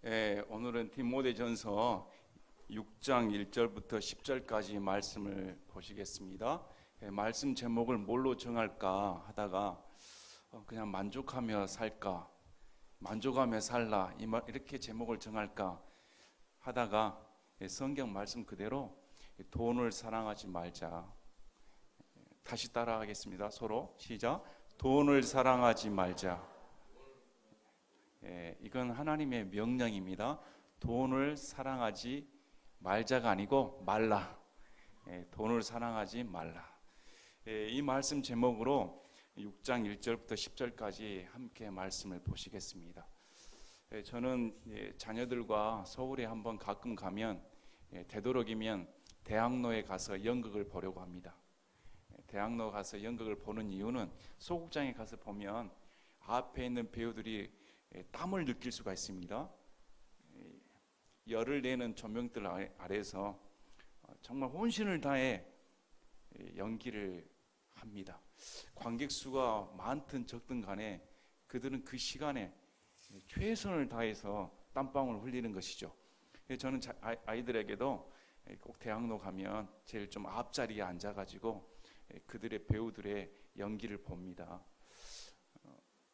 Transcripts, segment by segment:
오늘은 디모데전서 6장 1절부터 10절까지 말씀을 보시겠습니다. 말씀 제목을 뭘로 정할까 하다가 그냥 만족하며 살까, 만족하며 살라 이렇게 제목을 정할까 하다가 성경 말씀 그대로 돈을 사랑하지 말자. 다시 따라하겠습니다. 서로 시작. 돈을 사랑하지 말자. 이건 하나님의 명령입니다. 돈을 사랑하지 말자가 아니고 말라. 돈을 사랑하지 말라. 이 말씀 제목으로 6장 1절부터 10절까지 함께 말씀을 보시겠습니다. 저는 자녀들과 서울에 한번 가끔 가면 되도록이면 대학로에 가서 연극을 보려고 합니다. 대학로 가서 연극을 보는 이유는 소극장에 가서 보면 앞에 있는 배우들이 땀을 느낄 수가 있습니다. 열을 내는 조명들 아래에서 정말 혼신을 다해 연기를 합니다. 관객 수가 많든 적든 간에 그들은 그 시간에 최선을 다해서 땀방울 흘리는 것이죠. 저는 아이들에게도 꼭 대학로 가면 제일 좀 앞자리에 앉아가지고 그들의 배우들의 연기를 봅니다.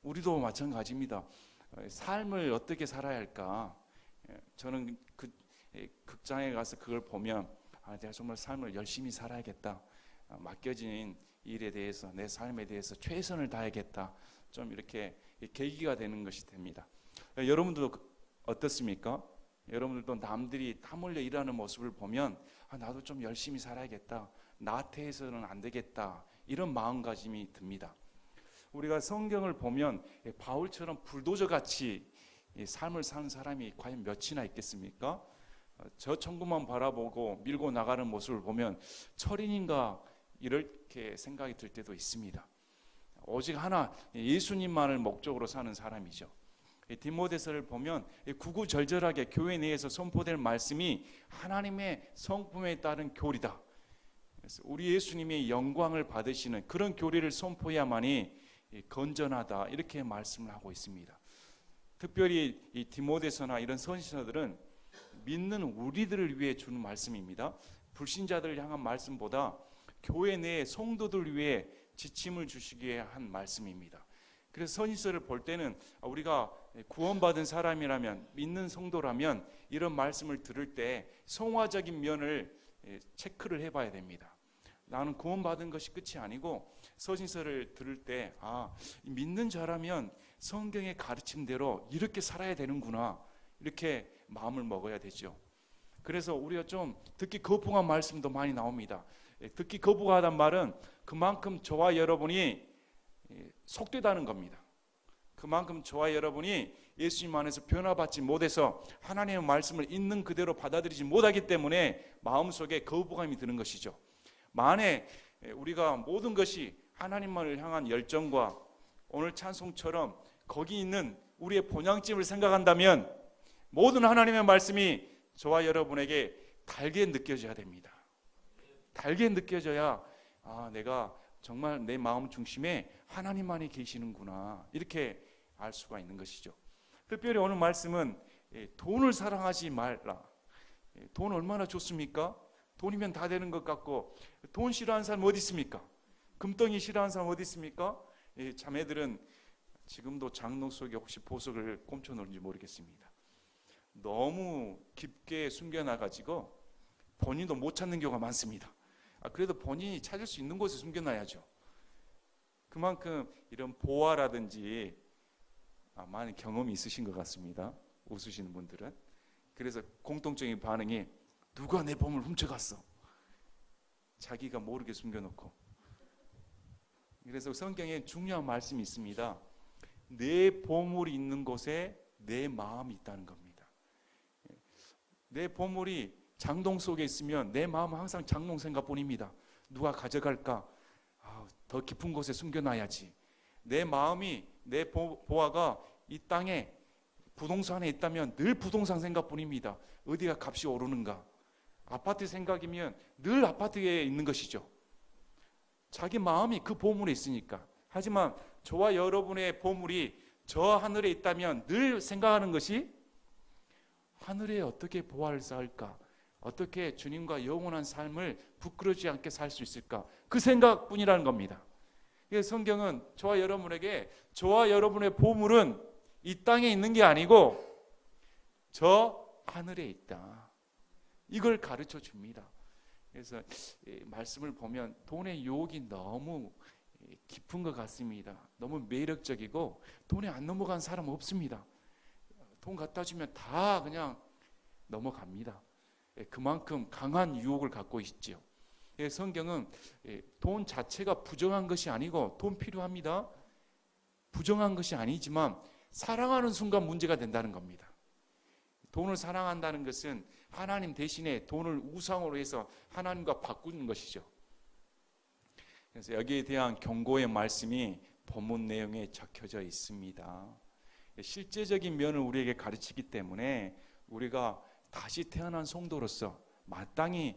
우리도 마찬가지입니다. 삶을 어떻게 살아야 할까? 저는 극장에 가서 그걸 보면 내가 정말 삶을 열심히 살아야겠다. 맡겨진 일에 대해서 내 삶에 대해서 최선을 다하겠다. 좀 이렇게 계기가 되는 것이 됩니다. 여러분들도 어떻습니까? 여러분들도 남들이 땀 흘려 일하는 모습을 보면 나도 좀 열심히 살아야겠다. 나태해서는 안 되겠다. 이런 마음가짐이 듭니다. 우리가 성경을 보면 바울처럼 불도저같이 삶을 사는 사람이 과연 몇이나 있겠습니까? 저 천국만 바라보고 밀고 나가는 모습을 보면 철인인가 이렇게 생각이 들 때도 있습니다. 오직 하나 예수님만을 목적으로 사는 사람이죠. 디모데서를 보면 구구절절하게 교회 내에서 선포될 말씀이 하나님의 성품에 따른 교리다. 그래서 우리 예수님의 영광을 받으시는 그런 교리를 선포해야만이 건전하다 이렇게 말씀을 하고 있습니다. 특별히 이 디모데서나 이런 선지서들은 믿는 우리들을 위해 주는 말씀입니다. 불신자들을 향한 말씀보다 교회 내 성도들을 위해 지침을 주시기에 한 말씀입니다. 그래서 선지서를 볼 때는 우리가 구원받은 사람이라면, 믿는 성도라면 이런 말씀을 들을 때 성화적인 면을 체크를 해봐야 됩니다. 나는 구원받은 것이 끝이 아니고 서신서를 들을 때 믿는 자라면 성경의 가르침대로 이렇게 살아야 되는구나 이렇게 마음을 먹어야 되죠. 그래서 우리가 좀 듣기 거부한 말씀도 많이 나옵니다. 듣기 거부하다는 말은 그만큼 저와 여러분이 속되다는 겁니다. 그만큼 저와 여러분이 예수님 안에서 변화받지 못해서 하나님의 말씀을 있는 그대로 받아들이지 못하기 때문에 마음속에 거부감이 드는 것이죠. 만에 우리가 모든 것이 하나님만을 향한 열정과 오늘 찬송처럼 거기 있는 우리의 본향점을 생각한다면 모든 하나님의 말씀이 저와 여러분에게 달게 느껴져야 됩니다. 달게 느껴져야 내가 정말 내 마음 중심에 하나님만이 계시는구나 이렇게 알 수가 있는 것이죠. 특별히 오늘 말씀은 돈을 사랑하지 말라. 돈 얼마나 좋습니까? 돈이면 다 되는 것 같고 돈 싫어하는 사람 어디 있습니까? 금덩이 싫어하는 사람 어디 있습니까? 자매들은 지금도 장롱 속에 혹시 보석을 꼼쳐 놓은지 모르겠습니다. 너무 깊게 숨겨놔가지고 본인도 못 찾는 경우가 많습니다. 그래도 본인이 찾을 수 있는 곳에 숨겨놔야죠. 그만큼 이런 보화라든지 많은 경험이 있으신 것 같습니다. 웃으시는 분들은. 그래서 공통적인 반응이 누가 내 보물 훔쳐갔어. 자기가 모르게 숨겨놓고. 그래서 성경에 중요한 말씀이 있습니다. 내 보물이 있는 곳에 내 마음이 있다는 겁니다. 내 보물이 장롱 속에 있으면 내 마음은 항상 장롱 생각뿐입니다. 누가 가져갈까? 더 깊은 곳에 숨겨놔야지. 내 마음이 내 보화가 이 땅에 부동산에 있다면 늘 부동산 생각뿐입니다. 어디가 값이 오르는가? 아파트 생각이면 늘 아파트에 있는 것이죠. 자기 마음이 그 보물에 있으니까. 하지만 저와 여러분의 보물이 저 하늘에 있다면 늘 생각하는 것이 하늘에 어떻게 보화를 쌓을까? 어떻게 주님과 영원한 삶을 부끄러지지 않게 살 수 있을까? 그 생각뿐이라는 겁니다. 성경은 저와 여러분에게 저와 여러분의 보물은 이 땅에 있는 게 아니고 저 하늘에 있다. 이걸 가르쳐 줍니다. 그래서 말씀을 보면 돈의 유혹이 너무 깊은 것 같습니다. 너무 매력적이고 돈에 안 넘어간 사람 없습니다. 돈 갖다 주면 다 그냥 넘어갑니다. 그만큼 강한 유혹을 갖고 있지요. 성경은 돈 자체가 부정한 것이 아니고 돈 필요합니다. 부정한 것이 아니지만 사랑하는 순간 문제가 된다는 겁니다. 돈을 사랑한다는 것은 하나님 대신에 돈을 우상으로 해서 하나님과 바꾸는 것이죠. 그래서 여기에 대한 경고의 말씀이 본문 내용에 적혀져 있습니다. 실제적인 면을 우리에게 가르치기 때문에 우리가 다시 태어난 성도로서 마땅히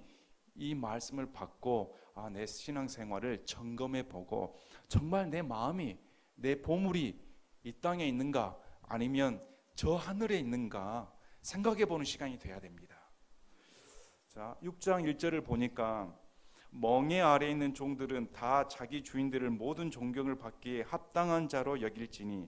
이 말씀을 받고 내 신앙생활을 점검해 보고 정말 내 마음이, 내 보물이 이 땅에 있는가 아니면 저 하늘에 있는가 생각해 보는 시간이 돼야 됩니다. 자, 6장 1절을 보니까 멍에 아래 있는 종들은 다 자기 주인들을 모든 존경을 받기에 합당한 자로 여길지니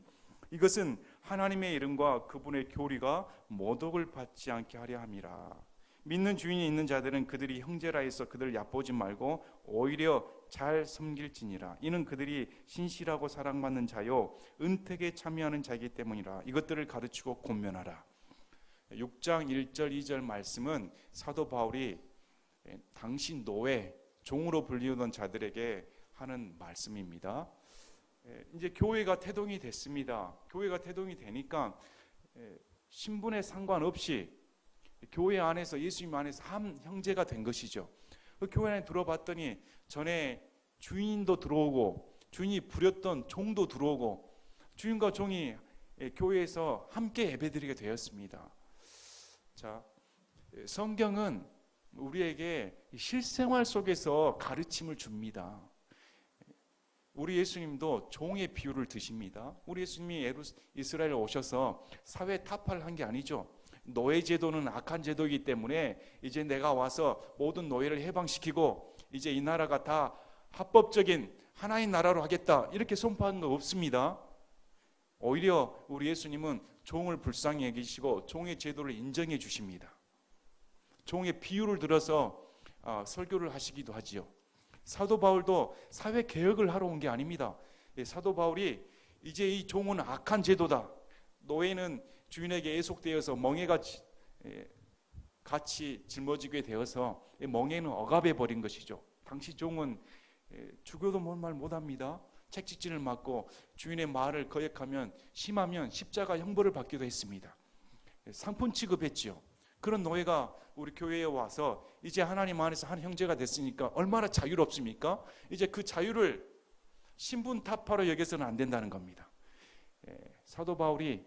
이것은 하나님의 이름과 그분의 교리가 모독을 받지 않게 하려 함이라. 믿는 주인이 있는 자들은 그들이 형제라 해서 그들을 얕보지 말고 오히려 잘 섬길지니라. 이는 그들이 신실하고 사랑받는 자요 은택에 참여하는 자이기 때문이라. 이것들을 가르치고 권면하라. 6장 1절 2절 말씀은 사도 바울이 당시 노예, 종으로 불리우던 자들에게 하는 말씀입니다. 이제 교회가 태동이 됐습니다. 교회가 태동이 되니까 신분에 상관없이 교회 안에서, 예수님 안에서 한 형제가 된 것이죠. 그 교회 안에 들어봤더니 전에 주인도 들어오고 주인이 부렸던 종도 들어오고 주인과 종이 교회에서 함께 예배드리게 되었습니다. 자, 성경은 우리에게 실생활 속에서 가르침을 줍니다. 우리 예수님도 종의 비유를 드십니다. 우리 예수님이 이스라엘에 오셔서 사회 타파를 한 게 아니죠. 노예 제도는 악한 제도이기 때문에 이제 내가 와서 모든 노예를 해방시키고 이제 이 나라가 다 합법적인 하나의 나라로 하겠다 이렇게 선포한 거 없습니다. 오히려 우리 예수님은 종을 불쌍히 여기시고 종의 제도를 인정해 주십니다. 종의 비유를 들어서 설교를 하시기도 하지요. 사도 바울도 사회 개혁을 하러 온 게 아닙니다. 사도 바울이 이제 이 종은 악한 제도다. 노예는 주인에게 애속되어서 멍에가 같이 짊어지게 되어서 멍에는 억압해 버린 것이죠. 당시 종은 죽어도 뭔 말 못합니다. 책찍질을 맞고 주인의 말을 거역하면 심하면 십자가 형벌을 받기도 했습니다. 상품 취급했지요. 그런 노예가 우리 교회에 와서 이제 하나님 안에서 한 형제가 됐으니까 얼마나 자유롭습니까? 이제 그 자유를 신분 타파로 여겨서는 안 된다는 겁니다. 사도 바울이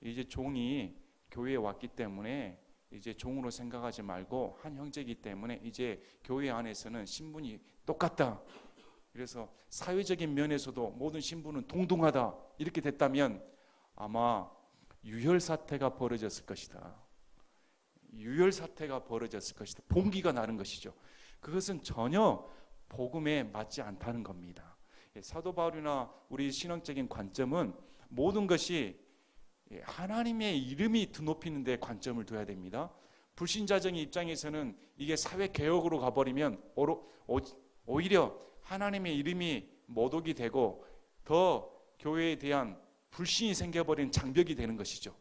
이제 종이 교회에 왔기 때문에 이제 종으로 생각하지 말고 한 형제이기 때문에 이제 교회 안에서는 신분이 똑같다. 그래서 사회적인 면에서도 모든 신분은 동등하다. 이렇게 됐다면 아마 유혈 사태가 벌어졌을 것이다. 유혈 사태가 벌어졌을 것이다. 봉기가 나는 것이죠. 그것은 전혀 복음에 맞지 않다는 겁니다. 사도 바울이나 우리 신앙적인 관점은 모든 것이 하나님의 이름이 드높이는 데 관점을 둬야 됩니다. 불신자적인 입장에서는 이게 사회 개혁으로 가버리면 오히려 하나님의 이름이 모독이 되고 더 교회에 대한 불신이 생겨버린 장벽이 되는 것이죠.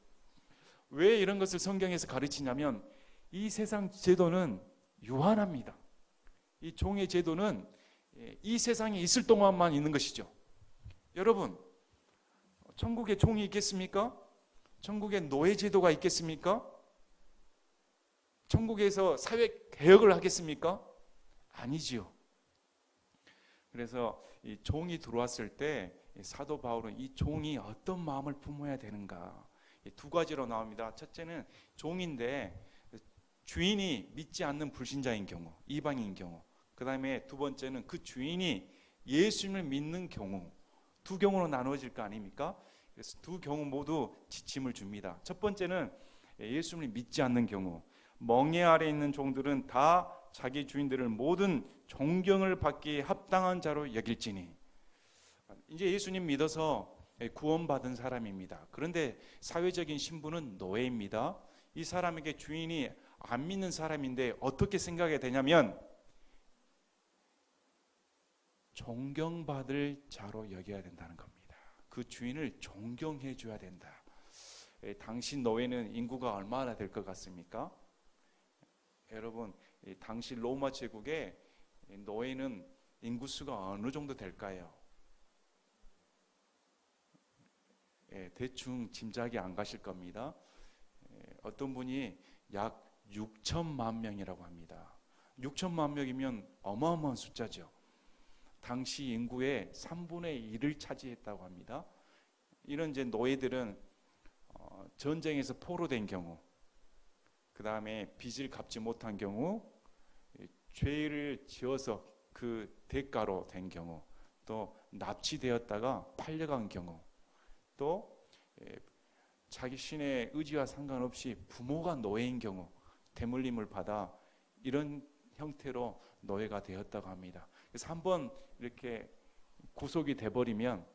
왜 이런 것을 성경에서 가르치냐면 이 세상 제도는 유한합니다. 이 종의 제도는 이 세상에 있을 동안만 있는 것이죠. 여러분, 천국에 종이 있겠습니까? 천국에 노예 제도가 있겠습니까? 천국에서 사회 개혁을 하겠습니까? 아니지요. 그래서 이 종이 들어왔을 때 사도 바울은 이 종이 어떤 마음을 품어야 되는가 두 가지로 나옵니다. 첫째는 종인데 주인이 믿지 않는 불신자인 경우, 이방인 경우. 그 다음에 두 번째는 그 주인이 예수님을 믿는 경우. 두 경우로 나누어질 거 아닙니까? 그래서 두 경우 모두 지침을 줍니다. 첫 번째는 예수님을 믿지 않는 경우, 멍에 아래 있는 종들은 다 자기 주인들을 모든 존경을 받기에 합당한 자로 여길지니. 이제 예수님 믿어서 구원받은 사람입니다. 그런데 사회적인 신분은 노예입니다. 이 사람에게 주인이 안 믿는 사람인데 어떻게 생각이 되냐면 존경받을 자로 여겨야 된다는 겁니다. 그 주인을 존경해 줘야 된다. 당시 노예는 인구가 얼마나 될 것 같습니까? 여러분, 당시 로마 제국의 노예는 인구수가 어느 정도 될까요? 대충 짐작이 안 가실 겁니다. 어떤 분이 약 6천만 명이라고 합니다. 6천만 명이면 어마어마한 숫자죠. 당시 인구의 3분의 1을 차지했다고 합니다. 이런 이제 노예들은 전쟁에서 포로된 경우, 그 다음에 빚을 갚지 못한 경우, 죄를 지어서 그 대가로 된 경우, 또 납치되었다가 팔려간 경우, 또 자기 신의 의지와 상관없이 부모가 노예인 경우 대물림을 받아 이런 형태로 노예가 되었다고 합니다. 그래서 한번 이렇게 구속이 돼버리면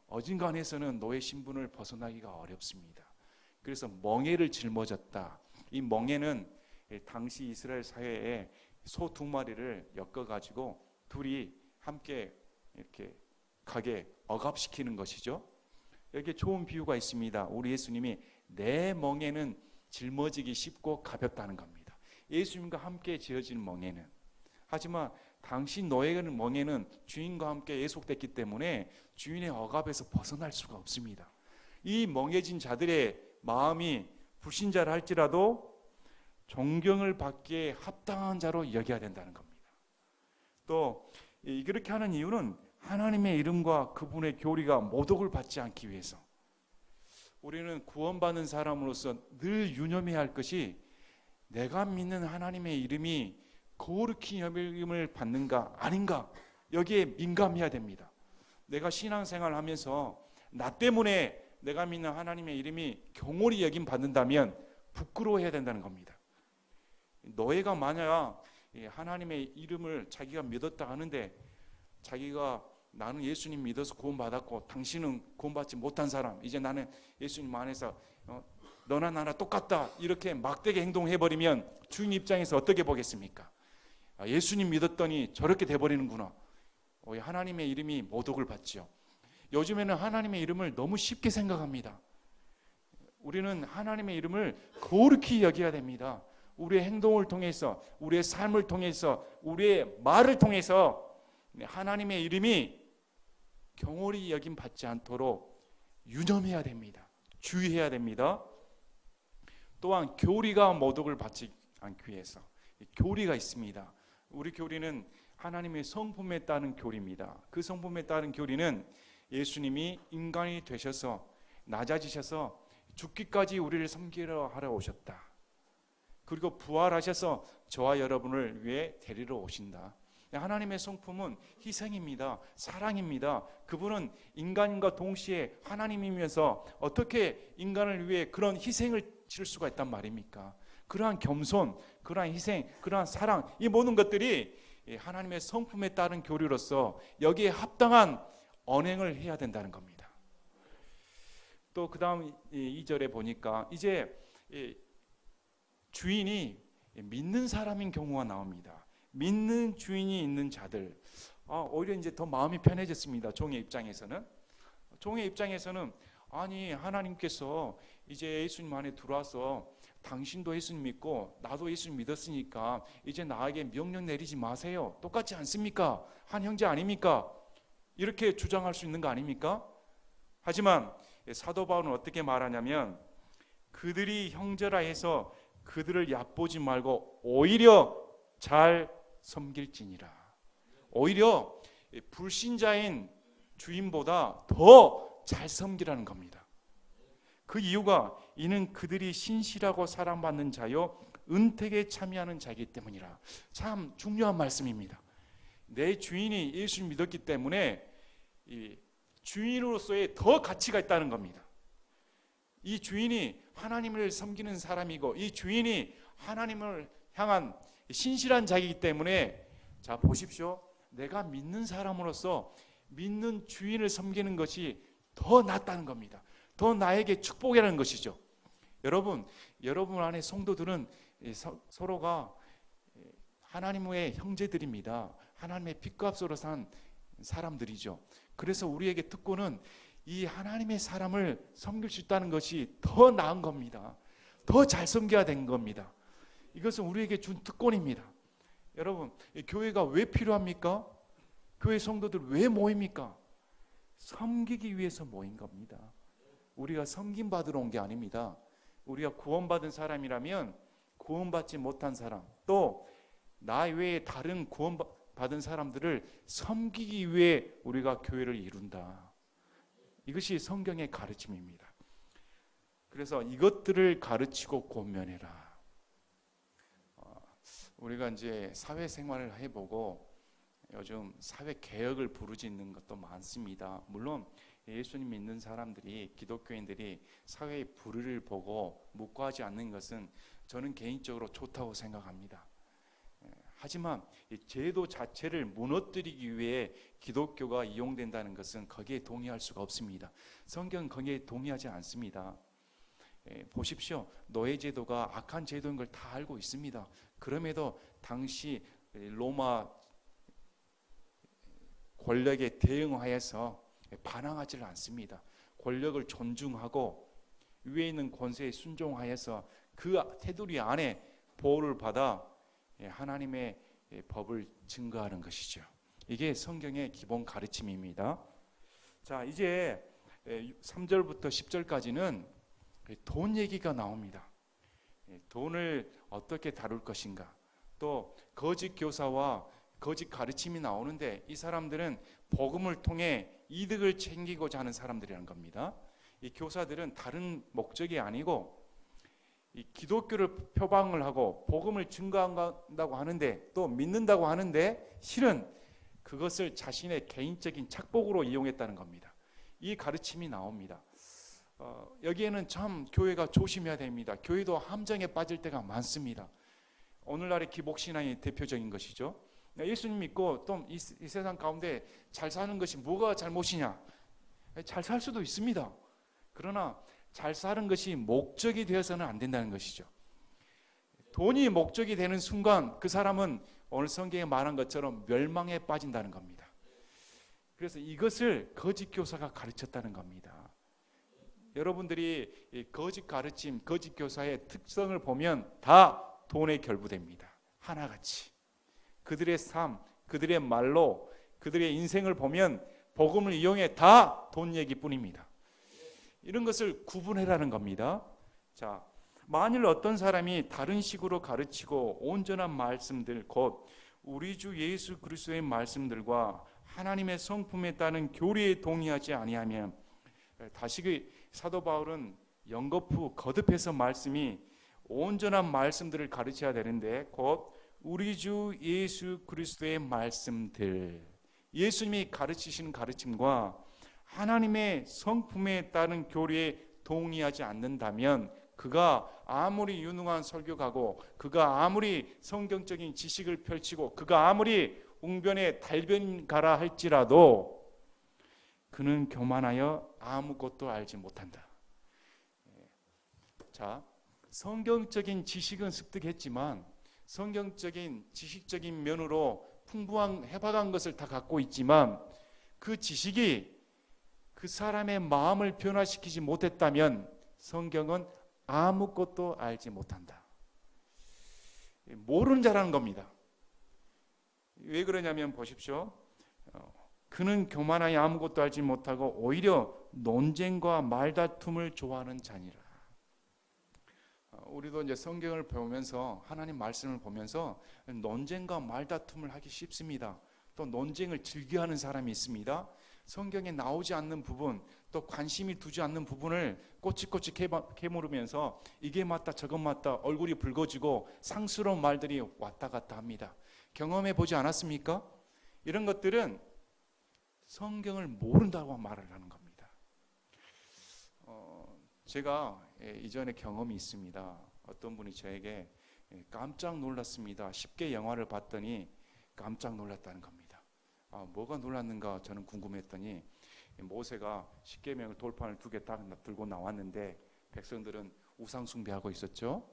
어딘가에서는 노예 신분을 벗어나기가 어렵습니다. 그래서 멍에를 짊어졌다. 이 멍에는 당시 이스라엘 사회에 소 2마리를 엮어가지고 둘이 함께 이렇게 가게 억압시키는 것이죠. 여기에 좋은 비유가 있습니다. 우리 예수님이 내 멍에는 짊어지기 쉽고 가볍다는 겁니다. 예수님과 함께 지어진 멍에는. 하지만 당시 노예의 멍에는 주인과 함께 예속됐기 때문에 주인의 억압에서 벗어날 수가 없습니다. 이 멍해진 자들의 마음이 불신자를 할지라도 존경을 받기에 합당한 자로 여겨야 된다는 겁니다. 또 그렇게 하는 이유는 하나님의 이름과 그분의 교리가 모독을 받지 않기 위해서. 우리는 구원받는 사람으로서 늘 유념해야 할 것이 내가 믿는 하나님의 이름이 거룩히 여김을 받는가 아닌가, 여기에 민감해야 됩니다. 내가 신앙생활을 하면서 나 때문에 내가 믿는 하나님의 이름이 경홀히 여김 받는다면 부끄러워해야 된다는 겁니다. 노예가 만약 하나님의 이름을 자기가 믿었다 하는데 자기가 나는 예수님 믿어서 구원받았고 당신은 구원받지 못한 사람, 이제 나는 예수님 안에서 너나 나나 똑같다, 이렇게 막대게 행동해버리면 주인 입장에서 어떻게 보겠습니까? 예수님 믿었더니 저렇게 돼버리는구나. 하나님의 이름이 모독을 받죠. 요즘에는 하나님의 이름을 너무 쉽게 생각합니다. 우리는 하나님의 이름을 거룩히 여겨야 됩니다. 우리의 행동을 통해서, 우리의 삶을 통해서, 우리의 말을 통해서 하나님의 이름이 경홀히 여김 받지 않도록 유념해야 됩니다. 주의해야 됩니다. 또한 교리가 모독을 받지 않기 위해서 교리가 있습니다. 우리 교리는 하나님의 성품에 따른 교리입니다. 그 성품에 따른 교리는 예수님이 인간이 되셔서 낮아지셔서 죽기까지 우리를 섬기려 하러 오셨다. 그리고 부활하셔서 저와 여러분을 위해 데리러 오신다. 하나님의 성품은 희생입니다. 사랑입니다. 그분은 인간과 동시에 하나님이면서 어떻게 인간을 위해 그런 희생을 칠 수가 있단 말입니까? 그러한 겸손, 그러한 희생, 그러한 사랑, 이 모든 것들이 하나님의 성품에 따른 교리로서 여기에 합당한 언행을 해야 된다는 겁니다. 또 그 다음 2절에 보니까 이제 주인이 믿는 사람인 경우가 나옵니다. 믿는 주인이 있는 자들, 오히려 이제 더 마음이 편해졌습니다. 종의 입장에서는. 종의 입장에서는 아니, 하나님께서 이제 예수님 안에 들어와서 당신도 예수님 믿고 나도 예수님 믿었으니까 이제 나에게 명령 내리지 마세요. 똑같지 않습니까? 한 형제 아닙니까? 이렇게 주장할 수 있는 거 아닙니까? 하지만 사도 바울은 어떻게 말하냐면 그들이 형제라 해서 그들을 얕보지 말고 오히려 잘 섬길지니라. 오히려 불신자인 주인보다 더 잘 섬기라는 겁니다. 그 이유가 이는 그들이 신실하고 사랑받는 자요 은택에 참여하는 자이기 때문이라. 참 중요한 말씀입니다. 내 주인이 예수를 믿었기 때문에 이 주인으로서의 더 가치가 있다는 겁니다. 이 주인이 하나님을 섬기는 사람이고 이 주인이 하나님을 향한 신실한 자이기 때문에, 자 보십시오. 내가 믿는 사람으로서 믿는 주인을 섬기는 것이 더 낫다는 겁니다. 더 나에게 축복이라는 것이죠. 여러분 안에 성도들은 서로가 하나님의 형제들입니다. 하나님의 핏값으로 산 사람들이죠. 그래서 우리에게 특권은 이 하나님의 사람을 섬길 수 있다는 것이 더 나은 겁니다. 더 잘 섬겨야 되는 겁니다. 이것은 우리에게 준 특권입니다. 여러분, 교회가 왜 필요합니까? 교회 성도들 왜 모입니까? 섬기기 위해서 모인 겁니다. 우리가 섬김 받으러 온 게 아닙니다. 우리가 구원받은 사람이라면 구원받지 못한 사람, 또 나 외에 다른 구원받은 사람들을 섬기기 위해 우리가 교회를 이룬다. 이것이 성경의 가르침입니다. 그래서 이것들을 가르치고 권면해라. 우리가 이제 사회생활을 해보고 요즘 사회 개혁을 부르짖는 것도 많습니다. 물론 예수님 믿는 사람들이, 기독교인들이 사회의 불의를 보고 묵과하지 않는 것은 저는 개인적으로 좋다고 생각합니다. 하지만 이 제도 자체를 무너뜨리기 위해 기독교가 이용된다는 것은 거기에 동의할 수가 없습니다. 성경은 거기에 동의하지 않습니다. 보십시오. 노예제도가 악한 제도인 걸 다 알고 있습니다. 그럼에도 당시 로마 권력에 대응하여서 반항하지를 않습니다. 권력을 존중하고 위에 있는 권세에 순종하여서 그 테두리 안에 보호를 받아 하나님의 법을 증거하는 것이죠. 이게 성경의 기본 가르침입니다. 자, 이제 3절부터 10절까지는 돈 얘기가 나옵니다. 돈을 어떻게 다룰 것인가, 또 거짓 교사와 거짓 가르침이 나오는데 이 사람들은 복음을 통해 이득을 챙기고자 하는 사람들이라는 겁니다. 이 교사들은 다른 목적이 아니고 이 기독교를 표방을 하고 복음을 증거한다고 하는데, 또 믿는다고 하는데 실은 그것을 자신의 개인적인 착복으로 이용했다는 겁니다. 이 가르침이 나옵니다. 여기에는 참 교회가 조심해야 됩니다. 교회도 함정에 빠질 때가 많습니다. 오늘날의 기복신앙이 대표적인 것이죠. 예수님 믿고 또 이 세상 가운데 잘 사는 것이 뭐가 잘못이냐? 잘 살 수도 있습니다. 그러나 잘 사는 것이 목적이 되어서는 안 된다는 것이죠. 돈이 목적이 되는 순간 그 사람은 오늘 성경에 말한 것처럼 멸망에 빠진다는 겁니다. 그래서 이것을 거짓 교사가 가르쳤다는 겁니다. 여러분들이 이 거짓 가르침, 거짓 교사의 특성을 보면 다 돈에 결부됩니다. 하나같이. 그들의 삶, 그들의 말로, 그들의 인생을 보면 복음을 이용해 다 돈 얘기뿐입니다. 이런 것을 구분해라는 겁니다. 자, 만일 어떤 사람이 다른 식으로 가르치고 온전한 말씀들, 곧 우리 주 예수 그리스도의 말씀들과 하나님의 성품에 따른 교리에 동의하지 아니하면, 다시 그 사도 바울은 연거푸 거듭해서 말씀이 온전한 말씀들을 가르쳐야 되는데, 곧 우리 주 예수 그리스도의 말씀들, 예수님이 가르치시는 가르침과 하나님의 성품에 따른 교리에 동의하지 않는다면 그가 아무리 유능한 설교가고 그가 아무리 성경적인 지식을 펼치고 그가 아무리 웅변의 달변가라 할지라도 그는 교만하여 아무것도 알지 못한다. 자, 성경적인 지식은 습득했지만, 성경적인 지식적인 면으로 풍부한 해박한 것을 다 갖고 있지만 그 지식이 그 사람의 마음을 변화시키지 못했다면 성경은 아무것도 알지 못한다. 모르는 자라는 겁니다. 왜 그러냐면 보십시오. 그는 교만하여 아무것도 알지 못하고 오히려 논쟁과 말다툼을 좋아하는 자니라. 우리도 이제 성경을 보면서, 하나님 말씀을 보면서 논쟁과 말다툼을 하기 쉽습니다. 또 논쟁을 즐겨하는 사람이 있습니다. 성경에 나오지 않는 부분, 또 관심이 두지 않는 부분을 꼬치꼬치 캐물으면서 이게 맞다 저것 맞다 얼굴이 붉어지고 상스러운 말들이 왔다 갔다 합니다. 경험해 보지 않았습니까? 이런 것들은 성경을 모른다고 말을 하는 겁니다. 제가 이전에 경험이 있습니다. 어떤 분이 저에게 깜짝 놀랐습니다. 쉽게 영화를 봤더니 깜짝 놀랐다는 겁니다. 뭐가 놀랐는가 저는 궁금했더니 모세가 십계명을 돌판을 2개 딱 들고 나왔는데 백성들은 우상 숭배하고 있었죠.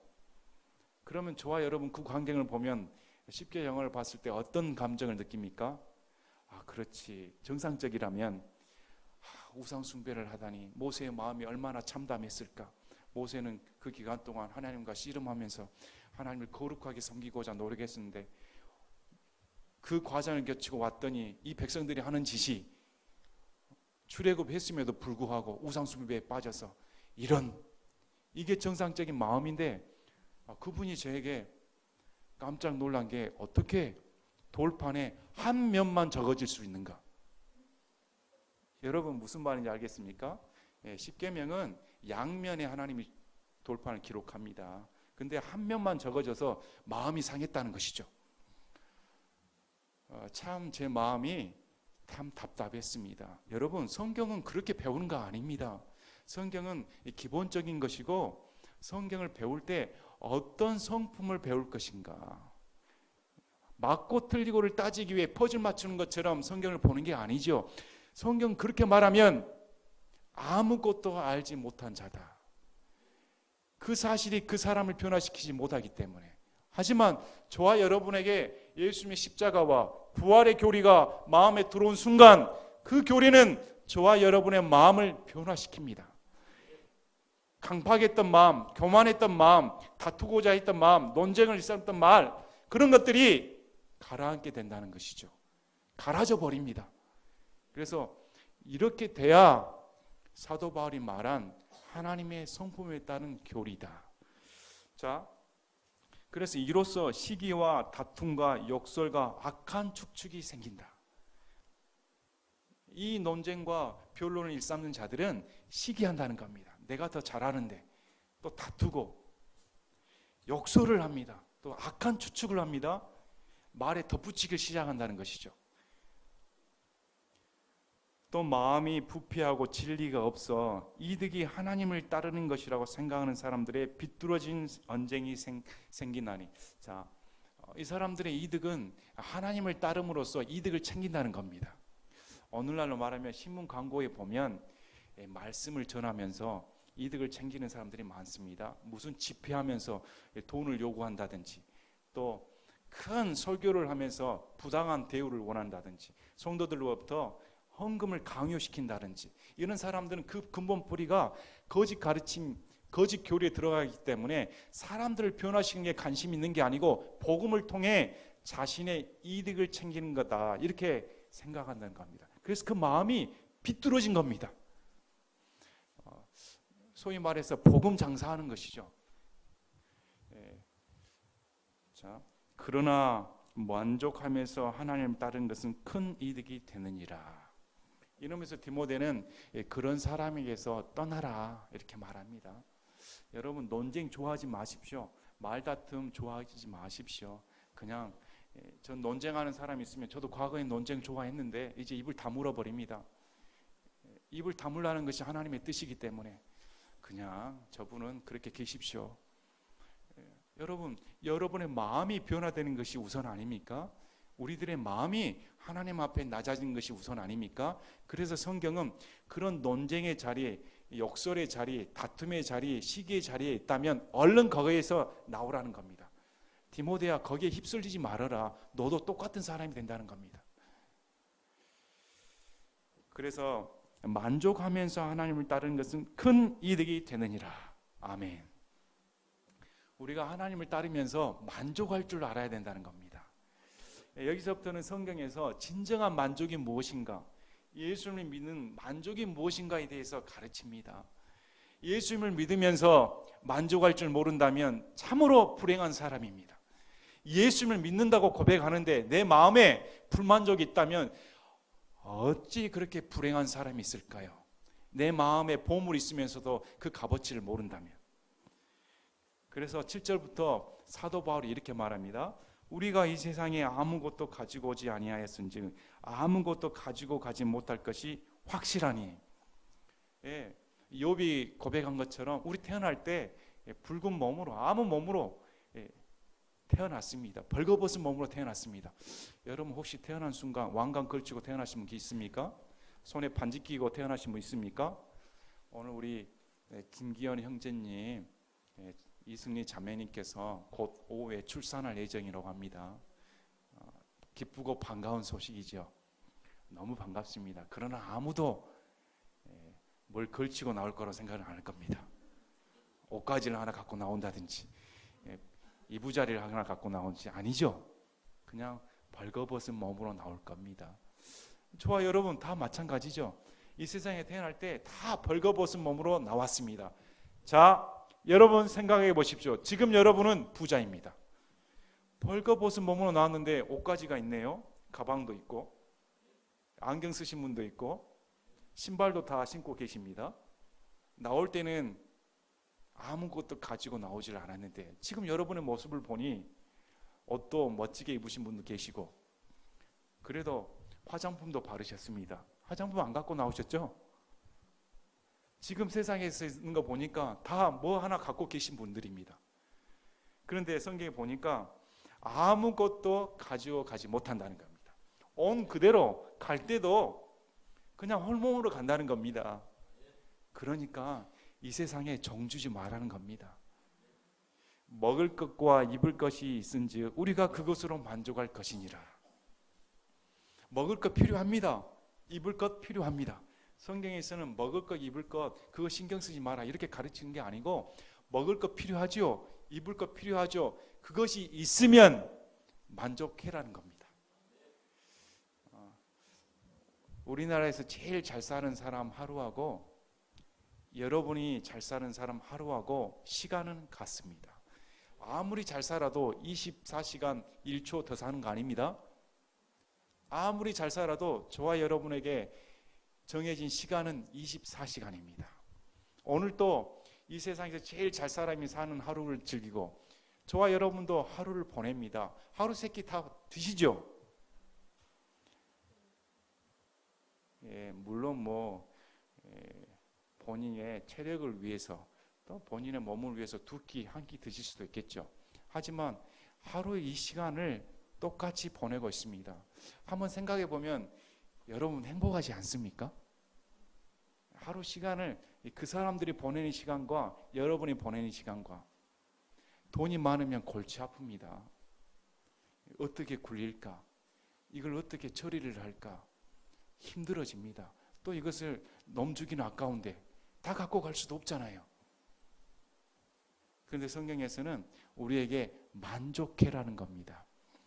그러면 저와 여러분 그 광경을 보면 십계명을 봤을 때 어떤 감정을 느낍니까? 그렇지. 정상적이라면 우상 숭배를 하다니 모세의 마음이 얼마나 참담했을까. 모세는 그 기간 동안 하나님과 씨름하면서 하나님을 거룩하게 섬기고자 노력했었는데 그 과정을 거치고 왔더니 이 백성들이 하는 짓이 출애굽했음에도 불구하고 우상 숭배에 빠져서 이게 정상적인 마음인데 그분이 저에게 깜짝 놀란 게 어떻게 돌판에 한 면만 적어질 수 있는가? 여러분 무슨 말인지 알겠습니까? 십계명은 양면에 하나님이 돌판을 기록합니다. 근데 한 면만 적어져서 마음이 상했다는 것이죠. 참 제 마음이 참 답답했습니다. 여러분 성경은 그렇게 배우는 거 아닙니다. 성경은 기본적인 것이고 성경을 배울 때 어떤 성품을 배울 것인가, 맞고 틀리고를 따지기 위해 퍼즐 맞추는 것처럼 성경을 보는 게 아니죠. 성경 그렇게 말하면 아무것도 알지 못한 자다. 그 사실이 그 사람을 변화시키지 못하기 때문에. 하지만 저와 여러분에게 예수님의 십자가와 부활의 교리가 마음에 들어온 순간 그 교리는 저와 여러분의 마음을 변화시킵니다. 강팍했던 마음, 교만했던 마음, 다투고자 했던 마음, 논쟁을 일삼았던 말, 그런 것들이 가라앉게 된다는 것이죠. 가라져 버립니다. 그래서 이렇게 돼야 사도 바울이 말한 하나님의 성품에 따른 교리다. 자, 그래서 이로써 시기와 다툼과 욕설과 악한 축축이 생긴다. 이 논쟁과 변론을 일삼는 자들은 시기한다는 겁니다. 내가 더 잘하는데 또 다투고 욕설을 합니다. 또 악한 추측을 합니다. 말에 덧붙이기를 시작한다는 것이죠. 또 마음이 부패하고 진리가 없어 이득이 하나님을 따르는 것이라고 생각하는 사람들의 비뚤어진 언쟁이 생기나니. 자, 이 사람들의 이득은 하나님을 따름으로써 이득을 챙긴다는 겁니다. 오늘날로 말하면 신문 광고에 보면 말씀을 전하면서 이득을 챙기는 사람들이 많습니다. 무슨 집회하면서 돈을 요구한다든지, 또 큰 설교를 하면서 부당한 대우를 원한다든지, 성도들로부터 헌금을 강요시킨다든지, 이런 사람들은 그 근본 뿌리가 거짓 가르침, 거짓 교리에 들어가기 때문에 사람들을 변화시키는 게 관심 있는 게 아니고 복음을 통해 자신의 이득을 챙기는 거다, 이렇게 생각한다는 겁니다. 그래서 그 마음이 비뚤어진 겁니다. 소위 말해서 복음 장사하는 것이죠. 자, 그러나 만족하면서 하나님을 따르는 것은 큰 이득이 되느니라. 이러면서 디모데는 그런 사람에게서 떠나라, 이렇게 말합니다. 여러분 논쟁 좋아하지 마십시오. 말다툼 좋아하지 마십시오. 그냥 전 논쟁하는 사람이 있으면, 저도 과거에 논쟁 좋아했는데 이제 입을 다물어 버립니다. 입을 다물라는 것이 하나님의 뜻이기 때문에 그냥 저분은 그렇게 계십시오. 여러분, 여러분의 마음이 변화되는 것이 우선 아닙니까? 우리들의 마음이 하나님 앞에 낮아지는 것이 우선 아닙니까? 그래서 성경은 그런 논쟁의 자리에, 욕설의 자리, 다툼의 자리, 시기의 자리에 있다면 얼른 거기에서 나오라는 겁니다. 디모데야, 거기에 휩쓸리지 말아라. 너도 똑같은 사람이 된다는 겁니다. 그래서 만족하면서 하나님을 따르는 것은 큰 이득이 되느니라. 아멘. 우리가 하나님을 따르면서 만족할 줄 알아야 된다는 겁니다. 여기서부터는 성경에서 진정한 만족이 무엇인가, 예수님을 믿는 만족이 무엇인가에 대해서 가르칩니다. 예수님을 믿으면서 만족할 줄 모른다면 참으로 불행한 사람입니다. 예수님을 믿는다고 고백하는데 내 마음에 불만족이 있다면 어찌 그렇게 불행한 사람이 있을까요? 내 마음에 보물이 있으면서도 그 값어치를 모른다면. 그래서 7절부터 사도 바울이 이렇게 말합니다. 우리가 이 세상에 아무것도 가지고 오지 아니하였은즉 아무것도 가지고 가지 못할 것이 확실하니. 욥이 고백한 것처럼 우리 태어날 때 붉은 몸으로, 아무 몸으로 태어났습니다. 벌거벗은 몸으로 태어났습니다. 여러분 혹시 태어난 순간 왕관 걸치고 태어나신 분 있습니까? 손에 반지 끼고 태어나신 분 있습니까? 오늘 우리 김기현 형제님, 이승리 자매님께서 곧 오후에 출산할 예정이라고 합니다. 기쁘고 반가운 소식이죠. 너무 반갑습니다. 그러나 아무도 뭘 걸치고 나올 거라고 생각은 안 할 겁니다. 옷가지를 하나 갖고 나온다든지 이부자리를 하나 갖고 나온지 아니죠. 그냥 벌거벗은 몸으로 나올 겁니다. 저와 여러분 다 마찬가지죠. 이 세상에 태어날 때 다 벌거벗은 몸으로 나왔습니다. 자, 여러분 생각해 보십시오. 지금 여러분은 부자입니다. 벌거벗은 몸으로 나왔는데 옷가지가 있네요. 가방도 있고 안경 쓰신 분도 있고 신발도 다 신고 계십니다. 나올 때는 아무것도 가지고 나오질 않았는데 지금 여러분의 모습을 보니 옷도 멋지게 입으신 분도 계시고 그래도 화장품도 바르셨습니다. 화장품 안 갖고 나오셨죠? 지금 세상에 있는 거 보니까 다 뭐 하나 갖고 계신 분들입니다. 그런데 성경에 보니까 아무것도 가지고 가지 못한다는 겁니다. 온 그대로 갈 때도 그냥 홀몸으로 간다는 겁니다. 그러니까 이 세상에 정주지 말라는 겁니다. 먹을 것과 입을 것이 있은지 우리가 그것으로 만족할 것이니라. 먹을 것 필요합니다. 입을 것 필요합니다. 성경에서는 먹을 것, 입을 것 그거 신경 쓰지 마라 이렇게 가르치는 게 아니고 먹을 것 필요하죠. 입을 것 필요하죠. 그것이 있으면 만족해라는 겁니다. 우리나라에서 제일 잘 사는 사람 하루하고 여러분이 잘 사는 사람 하루하고 시간은 같습니다. 아무리 잘 살아도 24시간 1초 더 사는 거 아닙니다. 아무리 잘 살아도 저와 여러분에게 정해진 시간은 24시간입니다. 오늘도 이 세상에서 제일 잘 사람이 사는 하루를 즐기고 저와 여러분도 하루를 보냅니다. 하루 세끼 다 드시죠? 물론 본인의 체력을 위해서 또 본인의 몸을 위해서 두 끼, 한 끼 드실 수도 있겠죠. 하지만 하루의 이 시간을 똑같이 보내고 있습니다. 한번 생각해 보면 여러분 행복하지 않습니까? 하루 시간을 그 사람들이 보내는 시간과 여러분이 보내는 시간과 돈이 많으면 골치 아픕니다. 어떻게 굴릴까? 이걸 어떻게 처리를 할까? 힘들어집니다. 또 이것을 넘주기는 아까운데 다 갖고 갈 수도 없잖아요. 그런데 성경에서는 우리에게 만족해라는 겁니다.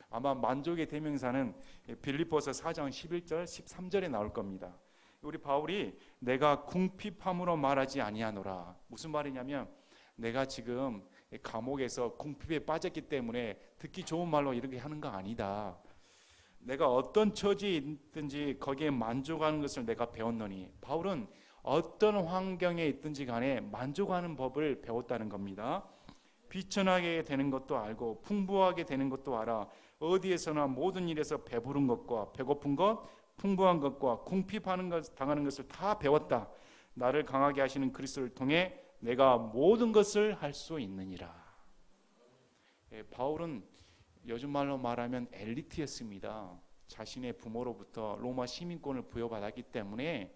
아마 만족의 대명사는 빌립보서 4장 11절 13절에 나올 겁니다. 우리 바울이 내가 궁핍함으로 말하지 아니하노라. 무슨 말이냐면 내가 지금 감옥에서 궁핍에 빠졌기 때문에 듣기 좋은 말로 이렇게 하는 거 아니다. 내가 어떤 처지에 있든지 거기에 만족하는 것을 내가 배웠노니. 바울은 어떤 환경에 있든지 간에 만족하는 법을 배웠다는 겁니다. 비천하게 되는 것도 알고 풍부하게 되는 것도 알아. 어디에서나 모든 일에서 배부른 것과 배고픈 것, 풍부한 것과 궁핍하는 것, 당하는 것을 다 배웠다. 나를 강하게 하시는 그리스도를 통해 내가 모든 것을 할 수 있느니라. 바울은 요즘 말로 말하면 엘리트였습니다. 자신의 부모로부터 로마 시민권을 부여받았기 때문에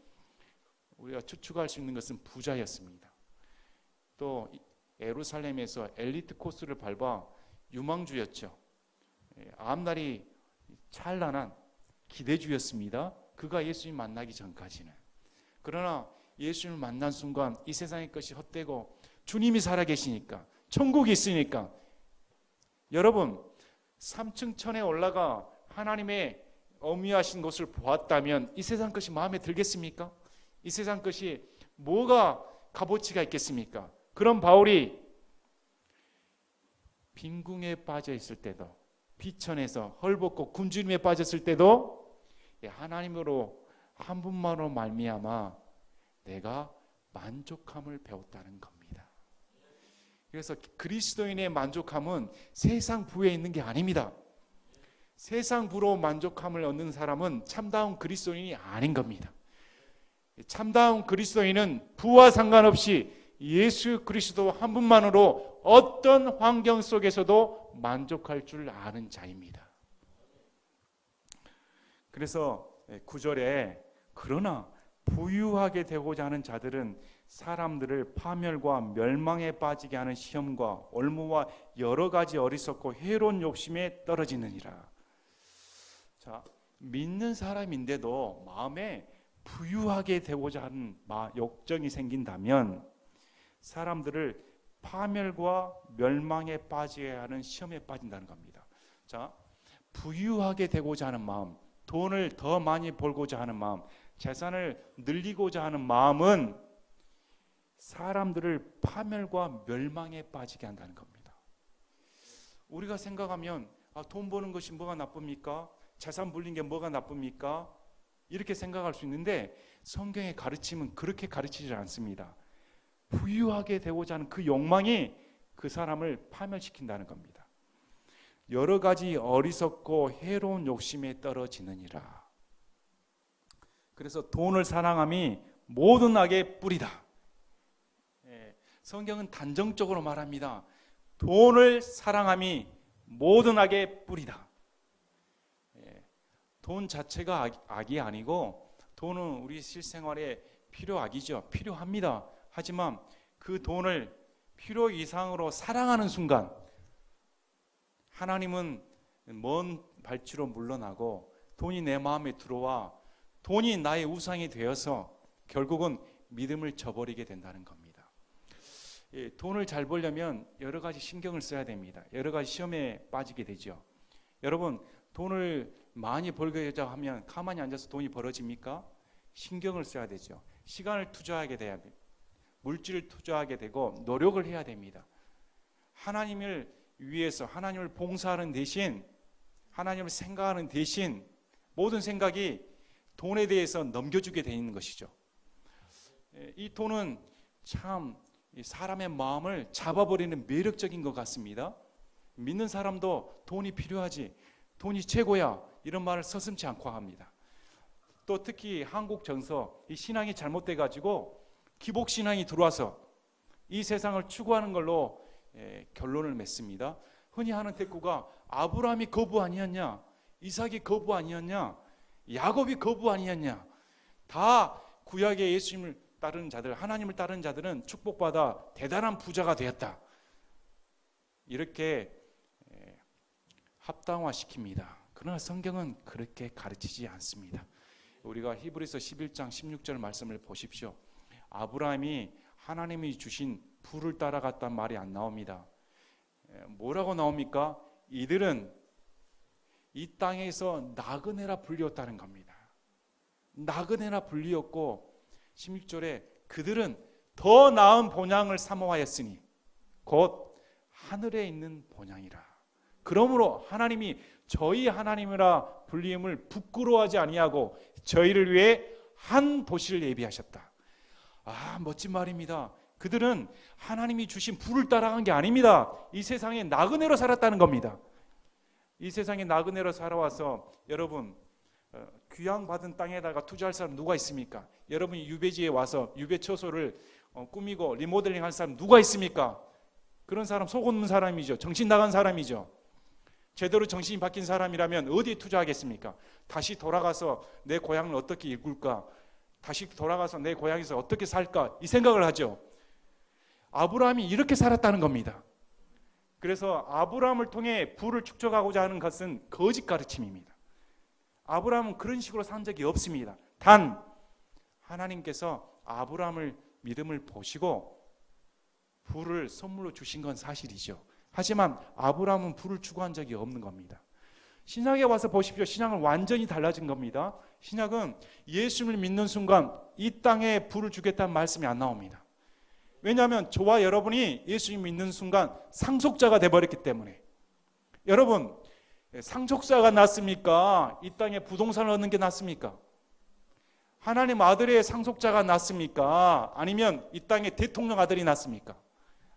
우리가 추측할 수 있는 것은 부자였습니다. 또 예루살렘에서 엘리트 코스를 밟아 유망주였죠. 앞날이 찬란한 기대주였습니다. 그가 예수님 만나기 전까지는. 그러나 예수님을 만난 순간 이 세상의 것이 헛되고 주님이 살아계시니까 천국이 있으니까 여러분 3층 천에 올라가 하나님의 어미하신 것을 보았다면 이 세상 것이 마음에 들겠습니까? 이 세상 것이 뭐가 값어치가 있겠습니까? 그런 바울이 빈궁에 빠져 있을 때도 비천에서 헐벗고 굶주림에 빠졌을 때도 하나님으로 한 분만으로 말미암아 내가 만족함을 배웠다는 겁니다. 그래서 그리스도인의 만족함은 세상 부에 있는 게 아닙니다. 세상 부로 만족함을 얻는 사람은 참다운 그리스도인이 아닌 겁니다. 참다운 그리스도인은 부와 상관없이 예수 그리스도 한 분만으로 어떤 환경 속에서도 만족할 줄 아는 자입니다. 그래서 9절에 그러나 부유하게 되고자 하는 자들은 사람들을 파멸과 멸망에 빠지게 하는 시험과 올무와 여러 가지 어리석고 해로운 욕심에 떨어지느니라. 자, 믿는 사람인데도 마음에 부유하게 되고자 하는 욕정이 생긴다면 사람들을 파멸과 멸망에 빠지게 하는 시험에 빠진다는 겁니다. 자, 부유하게 되고자 하는 마음, 돈을 더 많이 벌고자 하는 마음, 재산을 늘리고자 하는 마음은 사람들을 파멸과 멸망에 빠지게 한다는 겁니다. 우리가 생각하면 돈 버는 것이 뭐가 나쁩니까? 재산 불린 게 뭐가 나쁩니까? 이렇게 생각할 수 있는데 성경의 가르침은 그렇게 가르치지 않습니다. 부유하게 되고자 하는 그 욕망이 그 사람을 파멸시킨다는 겁니다. 여러 가지 어리석고 해로운 욕심에 떨어지느니라. 그래서 돈을 사랑함이 모든 악의 뿌리다. 성경은 단정적으로 말합니다. 돈을 사랑함이 모든 악의 뿌리다. 돈 자체가 악이 아니고 돈은 우리 실생활에 필요악이죠. 필요합니다. 하지만 그 돈을 필요 이상으로 사랑하는 순간 하나님은 먼 발치로 물러나고 돈이 내 마음에 들어와 돈이 나의 우상이 되어서 결국은 믿음을 저버리게 된다는 겁니다. 돈을 잘 벌려면 여러 가지 신경을 써야 됩니다. 여러 가지 시험에 빠지게 되죠. 여러분, 돈을 많이 벌고자 하면 가만히 앉아서 돈이 벌어집니까? 신경을 써야 되죠. 시간을 투자하게 돼야 됩니다. 물질을 투자하게 되고 노력을 해야 됩니다. 하나님을 위해서 하나님을 봉사하는 대신, 하나님을 생각하는 대신 모든 생각이 돈에 대해서 넘겨주게 되는 것이죠. 이 돈은 참 사람의 마음을 잡아버리는 매력적인 것 같습니다. 믿는 사람도 돈이 필요하지, 돈이 최고야, 이런 말을 서슴지 않고 합니다. 또 특히 한국 정서, 이 신앙이 잘못돼 가지고 기복신앙이 들어와서 이 세상을 추구하는 걸로 결론을 맺습니다. 흔히 하는 대꾸가 아브라함이 거부 아니었냐, 이삭이 거부 아니었냐, 야곱이 거부 아니었냐. 다 구약의 예수님을 따르는 자들, 하나님을 따르는 자들은 축복받아 대단한 부자가 되었다. 이렇게 합당화시킵니다. 그러나 성경은 그렇게 가르치지 않습니다. 우리가 히브리서 11장 16절 말씀을 보십시오. 아브라함이 하나님이 주신 부를 따라갔단 말이 안 나옵니다. 뭐라고 나옵니까? 이들은 이 땅에서 나그네라 불리었다는 겁니다. 나그네라 불리었고 16절에 그들은 더 나은 본향을 사모하였으니 곧 하늘에 있는 본향이라. 그러므로 하나님이 저희 하나님이라 불림을 부끄러워하지 아니하고 저희를 위해 한 도시를 예비하셨다. 멋진 말입니다. 그들은 하나님이 주신 부를 따라간 게 아닙니다. 이 세상에 나그네로 살았다는 겁니다. 이 세상에 나그네로 살아와서 여러분 귀양받은 땅에다가 투자할 사람 누가 있습니까? 여러분이 유배지에 와서 유배처소를 꾸미고 리모델링 할 사람 누가 있습니까? 그런 사람 속 없는 사람이죠. 정신 나간 사람이죠. 제대로 정신이 바뀐 사람이라면 어디에 투자하겠습니까? 다시 돌아가서 내 고향을 어떻게 일굴까? 다시 돌아가서 내 고향에서 어떻게 살까? 이 생각을 하죠. 아브라함이 이렇게 살았다는 겁니다. 그래서 아브라함을 통해 부를 축적하고자 하는 것은 거짓 가르침입니다. 아브라함은 그런 식으로 산 적이 없습니다. 단 하나님께서 아브라함을 믿음을 보시고 부를 선물로 주신 건 사실이죠. 하지만 아브라함은 부를 추구한 적이 없는 겁니다. 신약에 와서 보십시오. 신약은 완전히 달라진 겁니다. 신약은 예수를 믿는 순간 이 땅에 부를 주겠다는 말씀이 안 나옵니다. 왜냐하면 저와 여러분이 예수를 믿는 순간 상속자가 되어버렸기 때문에. 여러분, 상속자가 낫습니까? 이 땅에 부동산을 얻는 게 낫습니까? 하나님 아들의 상속자가 낫습니까? 아니면 이 땅에 대통령 아들이 낫습니까?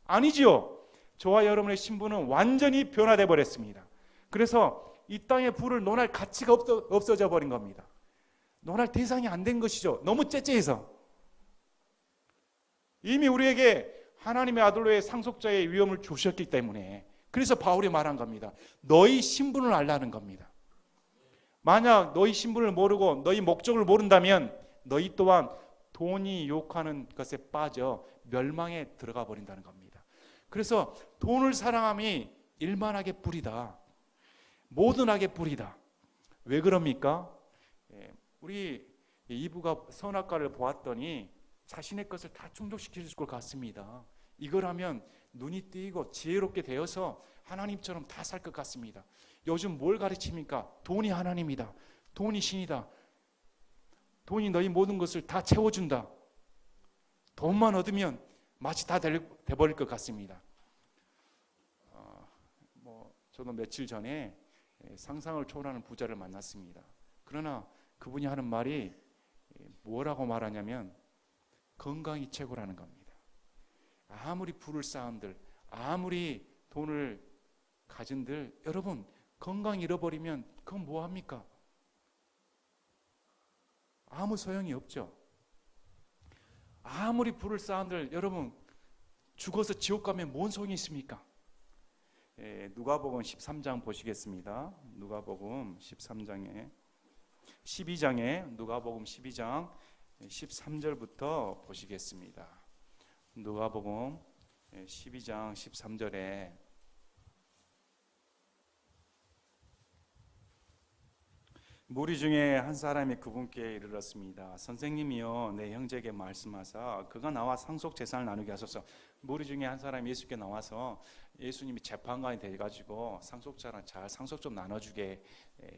아니지요. 저와 여러분의 신분은 완전히 변화되어 버렸습니다. 그래서 이 땅의 부를 논할 가치가 없어져 버린 겁니다. 논할 대상이 안 된 것이죠. 너무 째째해서. 이미 우리에게 하나님의 아들로의 상속자의 위엄을 주셨기 때문에, 그래서 바울이 말한 겁니다. 너희 신분을 알라는 겁니다. 만약 너희 신분을 모르고 너희 목적을 모른다면 너희 또한 돈이 유혹하는 것에 빠져 멸망에 들어가 버린다는 겁니다. 그래서 돈을 사랑함이 일만하게 뿌리다, 모든 악의 뿌리다. 왜 그럽니까? 우리 이브가 선악과를 보았더니 자신의 것을 다 충족시킬 것 같습니다. 이걸 하면 눈이 띄고 지혜롭게 되어서 하나님처럼 다 살 것 같습니다. 요즘 뭘 가르칩니까? 돈이 하나님이다, 돈이 신이다, 돈이 너희 모든 것을 다 채워준다, 돈만 얻으면 마치 다 돼버릴 것 같습니다. 저도 며칠 전에 상상을 초월하는 부자를 만났습니다. 그러나 그분이 하는 말이 뭐라고 말하냐면 건강이 최고라는 겁니다. 아무리 부를 쌓은들, 아무리 돈을 가진들, 여러분 건강 잃어버리면 그건 뭐합니까? 아무 소용이 없죠. 아무리 부를 쌓은들, 여러분 죽어서 지옥 가면 뭔 소용이 있습니까? 누가복음 13장 보시겠습니다. 누가복음 13장에 12장에 누가복음 12장 13절부터 보시겠습니다. 누가복음 12장 13절에 무리 중에 한 사람이 그분께 이르렀습니다. 선생님이여, 내 형제에게 말씀하사 그가 나와 상속 재산을 나누게 하소서. 무리 중에 한 사람이 예수께 나와서 예수님이 재판관이 돼가지고 상속자랑 잘 상속 좀 나눠주게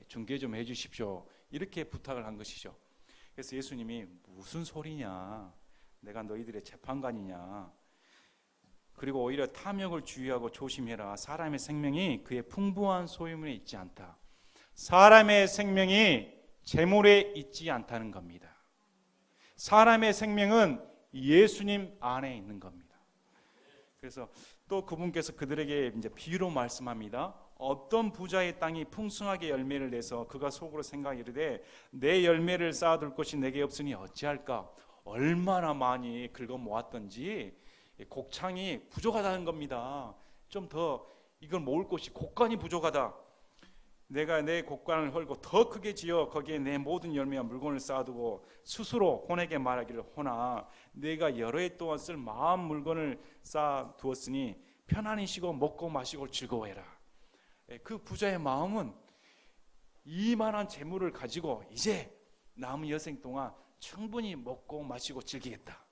중개 좀 해주십시오, 이렇게 부탁을 한 것이죠. 그래서 예수님이 무슨 소리냐, 내가 너희들의 재판관이냐, 그리고 오히려 탐욕을 주의하고 조심해라. 사람의 생명이 그의 풍부한 소유물에 있지 않다. 사람의 생명이 재물에 있지 않다는 겁니다. 사람의 생명은 예수님 안에 있는 겁니다. 그래서 또 그분께서 그들에게 이제 비유로 말씀합니다. 어떤 부자의 땅이 풍성하게 열매를 내서 그가 속으로 생각이르되 내 열매를 쌓아둘 것이 내게 없으니 어찌할까. 얼마나 많이 긁어 모았던지 곡창이 부족하다는 겁니다. 좀 더 이걸 모을 곳이 곡간이 부족하다. 내가 내 곡간을 헐고 더 크게 지어 거기에 내 모든 열매와 물건을 쌓아두고 스스로 혼에게 말하기를, 혼아 내가 여러 해 동안 쓸 마음 물건을 쌓아두었으니 편안히 쉬고 먹고 마시고 즐거워해라. 그 부자의 마음은 이만한 재물을 가지고 이제 남은 여생 동안 충분히 먹고 마시고 즐기겠다.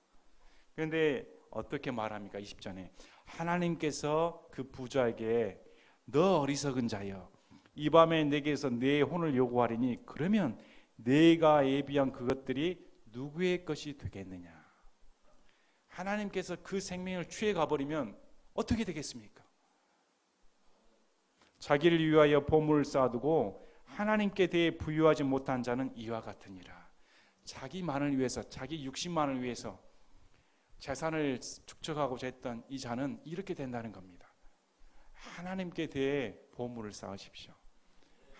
그런데 어떻게 말합니까? 20절에 하나님께서 그 부자에게 너 어리석은 자여, 이 밤에 내게서 내 혼을 요구하리니 그러면 내가 예비한 그것들이 누구의 것이 되겠느냐. 하나님께서 그 생명을 취해 가버리면 어떻게 되겠습니까? 자기를 위하여 보물을 쌓아두고 하나님께 대해 부유하지 못한 자는 이와 같으니라. 자기만을 위해서, 자기 육신만을 위해서 재산을 축적하고자 했던 이 자는 이렇게 된다는 겁니다. 하나님께 대해 보물을 쌓으십시오.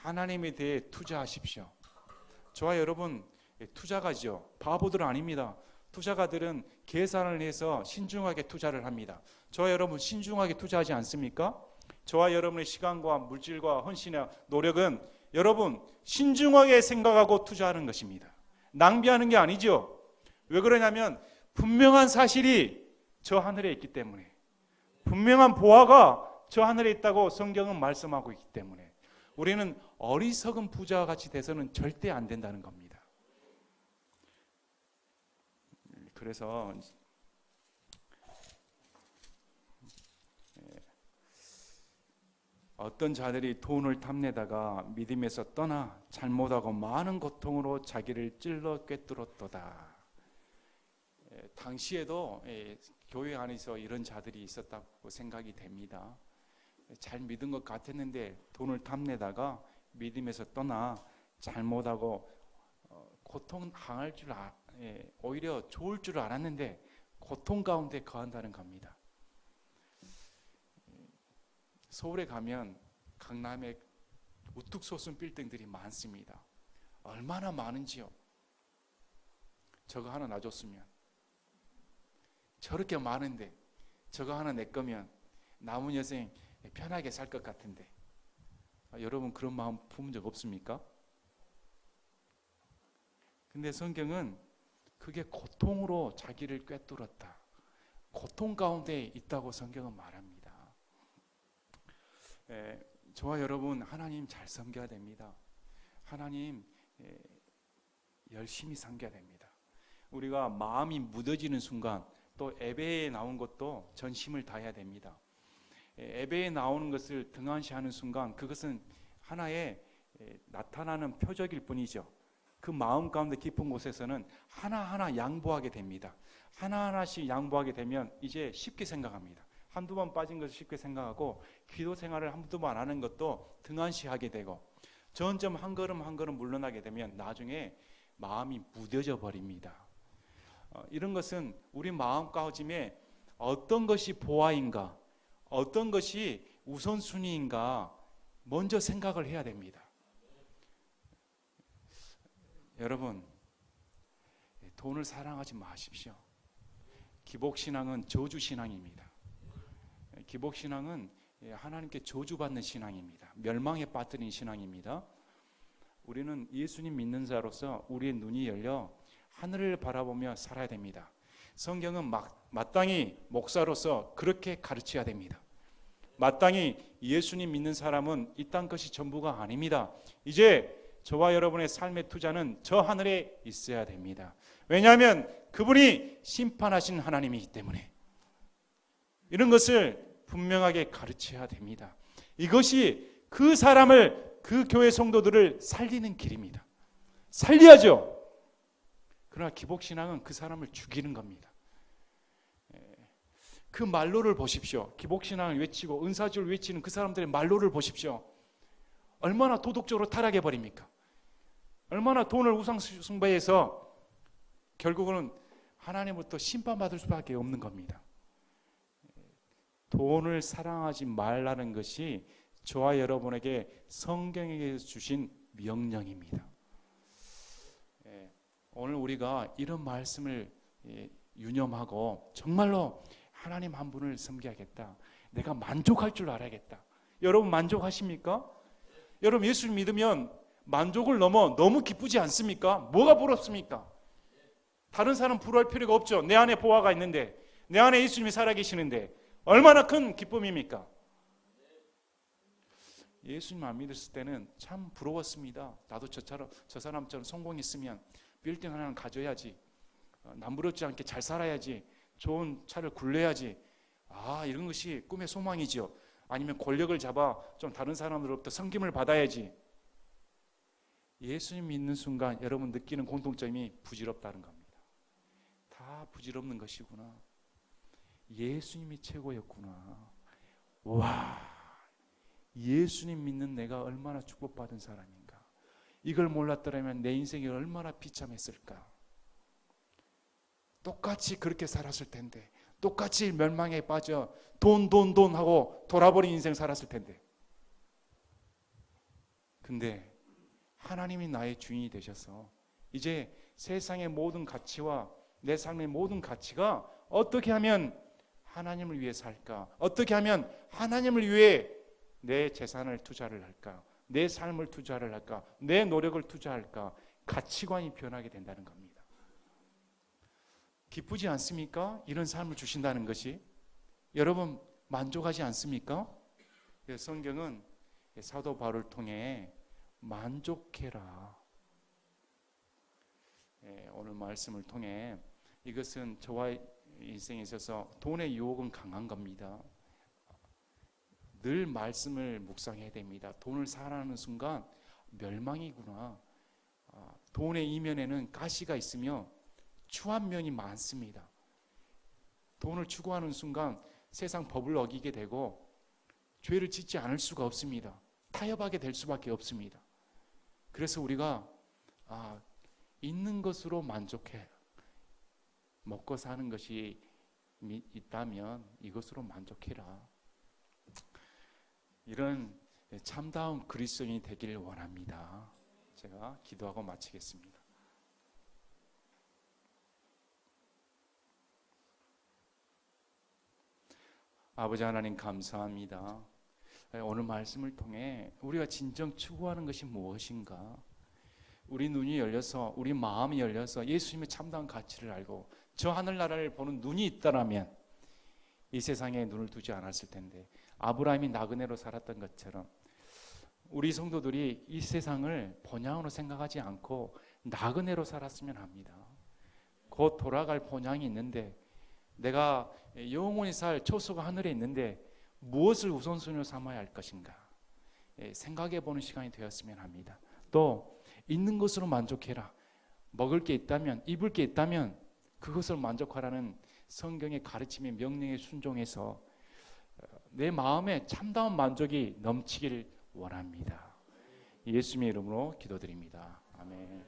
하나님에 대해 투자하십시오. 저와 여러분 투자가죠. 바보들은 아닙니다. 투자가들은 계산을 해서 신중하게 투자를 합니다. 저와 여러분 신중하게 투자하지 않습니까? 저와 여러분의 시간과 물질과 헌신과 노력은 여러분 신중하게 생각하고 투자하는 것입니다. 낭비하는 게 아니죠. 왜 그러냐면 분명한 사실이 저 하늘에 있기 때문에, 분명한 보화가 저 하늘에 있다고 성경은 말씀하고 있기 때문에 우리는 어리석은 부자와 같이 돼서는 절대 안 된다는 겁니다. 그래서 어떤 자들이 돈을 탐내다가 믿음에서 떠나 잘못하고 많은 고통으로 자기를 찔러 꿰뚫었도다. 당시에도 교회 안에서 이런 자들이 있었다고 생각이 됩니다. 잘 믿은 것 같았는데 돈을 탐내다가 믿음에서 떠나 잘못하고 고통 당할 줄 오히려 좋을 줄 알았는데 고통 가운데 거한다는 겁니다. 서울에 가면 강남에 우뚝 솟은 빌딩들이 많습니다. 얼마나 많은지요. 저거 하나 놔줬으면, 저렇게 많은데 저거 하나 내 거면 남은 여생 편하게 살 것 같은데. 여러분 그런 마음 품은 적 없습니까? 근데 성경은 그게 고통으로 자기를 꿰뚫었다, 고통 가운데 있다고 성경은 말합니다. 저와 여러분 하나님 잘 섬겨야 됩니다. 하나님 열심히 섬겨야 됩니다. 우리가 마음이 무뎌지는 순간, 또 예배에 나온 것도 전심을 다해야 됩니다. 예배에 나오는 것을 등한시하는 순간 그것은 하나의 나타나는 표적일 뿐이죠. 그 마음 가운데 깊은 곳에서는 하나하나 양보하게 됩니다. 하나하나씩 양보하게 되면 이제 쉽게 생각합니다. 한두 번 빠진 것을 쉽게 생각하고, 기도 생활을 한두 번 안 하는 것도 등한시하게 되고, 점점 한 걸음 한 걸음 물러나게 되면 나중에 마음이 무뎌져 버립니다. 이런 것은 우리 마음가짐에 어떤 것이 보아인가, 어떤 것이 우선순위인가 먼저 생각을 해야 됩니다. 여러분, 돈을 사랑하지 마십시오. 기복신앙은 저주신앙입니다. 기복신앙은 하나님께 저주받는 신앙입니다. 멸망에 빠뜨린 신앙입니다. 우리는 예수님 믿는 자로서 우리의 눈이 열려 하늘을 바라보며 살아야 됩니다. 성경은 마땅히 목사로서 그렇게 가르쳐야 됩니다. 마땅히 예수님 믿는 사람은 이 땅 것이 전부가 아닙니다. 이제 저와 여러분의 삶의 투자는 저 하늘에 있어야 됩니다. 왜냐하면 그분이 심판하신 하나님이기 때문에. 이런 것을 분명하게 가르쳐야 됩니다. 이것이 그 사람을, 그 교회 성도들을 살리는 길입니다. 살려야죠. 그러나 기복신앙은 그 사람을 죽이는 겁니다. 그 말로를 보십시오. 기복신앙을 외치고 은사주를 외치는 그 사람들의 말로를 보십시오. 얼마나 도덕적으로 타락해 버립니까? 얼마나 돈을 우상숭배해서 결국은 하나님으로부터 심판받을 수밖에 없는 겁니다. 돈을 사랑하지 말라는 것이 저와 여러분에게 성경에서 주신 명령입니다. 오늘 우리가 이런 말씀을 유념하고 정말로 하나님 한 분을 섬겨야겠다, 내가 만족할 줄 알아야겠다. 여러분 만족하십니까? 여러분 예수를 믿으면 만족을 넘어 너무 기쁘지 않습니까? 뭐가 부럽습니까? 다른 사람 부러울 필요가 없죠. 내 안에 보화가 있는데, 내 안에 예수님이 살아계시는데 얼마나 큰 기쁨입니까? 예수님 안 믿었을 때는 참 부러웠습니다. 나도 저 사람처럼 성공했으면 빌딩 하나는 가져야지, 남부럽지 않게 잘 살아야지, 좋은 차를 굴려야지. 이런 것이 꿈의 소망이죠. 아니면 권력을 잡아 좀 다른 사람으로부터 섬김을 받아야지. 예수님 믿는 순간 여러분 느끼는 공통점이 부질없다는 겁니다. 다 부질없는 것이구나. 예수님이 최고였구나. 와, 예수님 믿는 내가 얼마나 축복받은 사람인가. 이걸 몰랐더라면 내 인생이 얼마나 비참했을까. 똑같이 그렇게 살았을 텐데, 똑같이 멸망에 빠져 돈 하고 돌아버린 인생 살았을 텐데. 근데 하나님이 나의 주인이 되셔서 이제 세상의 모든 가치와 내 삶의 모든 가치가 어떻게 하면 하나님을 위해 살까? 어떻게 하면 하나님을 위해 내 재산을 투자를 할까? 내 삶을 투자를 할까? 내 노력을 투자할까? 가치관이 변하게 된다는 겁니다. 기쁘지 않습니까? 이런 삶을 주신다는 것이. 여러분 만족하지 않습니까? 성경은 사도 바울을 통해 만족해라. 오늘 말씀을 통해 이것은 저와 인생에 있어서 돈의 유혹은 강한 겁니다. 늘 말씀을 묵상해야 됩니다. 돈을 사랑하는 순간 멸망이구나. 돈의 이면에는 가시가 있으며 추한 면이 많습니다. 돈을 추구하는 순간 세상 법을 어기게 되고 죄를 짓지 않을 수가 없습니다. 타협하게 될 수밖에 없습니다. 그래서 우리가 있는 것으로 만족해. 먹고 사는 것이 있다면 이것으로 만족해라. 이런 참다운 그리스도인이 되길 원합니다. 제가 기도하고 마치겠습니다. 아버지 하나님 감사합니다. 오늘 말씀을 통해 우리가 진정 추구하는 것이 무엇인가? 우리 눈이 열려서, 우리 마음이 열려서 예수님의 참다운 가치를 알고 저 하늘나라를 보는 눈이 있다라면 이 세상에 눈을 두지 않았을 텐데, 아브라함이 나그네로 살았던 것처럼 우리 성도들이 이 세상을 본향으로 생각하지 않고 나그네로 살았으면 합니다. 곧 돌아갈 본향이 있는데, 내가 영원히 살 초소가 하늘에 있는데 무엇을 우선순위로 삼아야 할 것인가 생각해 보는 시간이 되었으면 합니다. 또 있는 것으로 만족해라. 먹을 게 있다면, 입을 게 있다면 그것을 만족하라는 성경의 가르침의 명령에 순종해서 내 마음에 참다운 만족이 넘치기를 원합니다. 예수님의 이름으로 기도드립니다. 아멘.